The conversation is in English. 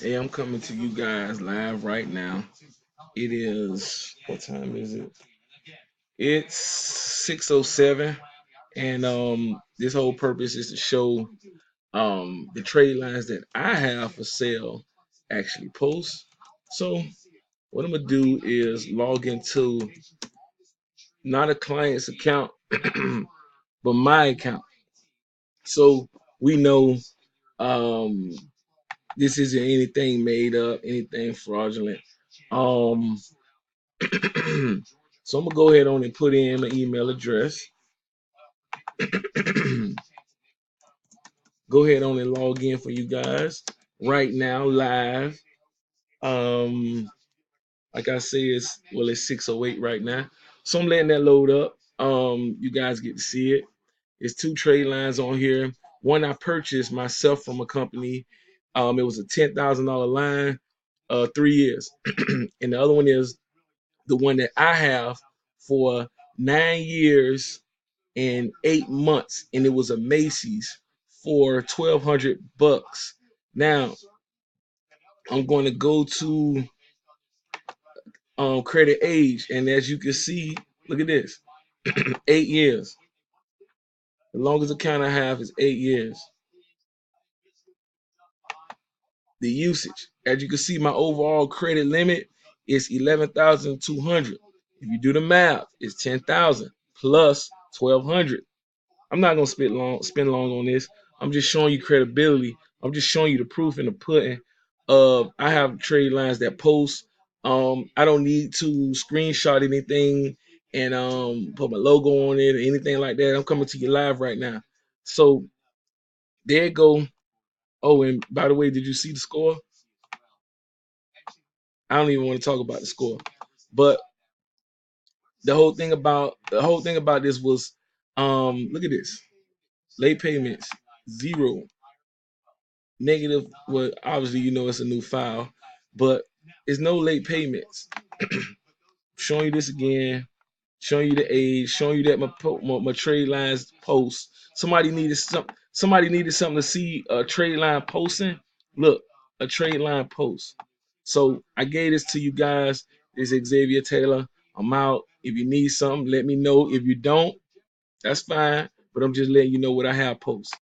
Hey, I'm coming to you guys live right now. It is, what time is it? It's 6:07, and this whole purpose is to show the trade lines that I have for sale actually post. So what I'm gonna do is log into not a client's account, but my account. So we know um this isn't anything made up, anything fraudulent. Um so I'm gonna go ahead on and put in my email address. Go ahead on and log in for you guys right now, live. Um, like I said, it's 6:08 right now. So I'm letting that load up. You guys get to see it. It's two trade lines on here. One I purchased myself from a company. It was a $10,000 line, 3 years, and the other one is the one that I have for 9 years and 8 months, and it was a Macy's for $1,200. Now I'm going to go to credit age, and as you can see, look at this, 8 years. The longest account I have is 8 years. The usage, as you can see, my overall credit limit is 11,200. If you do the math, it's 10,000 plus 1,200. I'm not gonna spend long on this. I'm just showing you credibility. I'm just showing you the proof in the pudding. I have trade lines that post. I don't need to screenshot anything and put my logo on it or anything like that. I'm coming to you live right now. So there you go. Oh, and by the way, did you see the score? I don't even want to talk about the score, but the whole thing about this was, look at this, late payments zero. Negative, well, obviously you know it's a new file, but it's no late payments. Showing you this again, showing you the age, showing you that my trade lines post. Somebody needed something to see a trade line posting. Look, a trade line post. So I gave this to you guys. This is Xavier Taylor. I'm out. If you need something, let me know. If you don't, that's fine. But I'm just letting you know what I have post.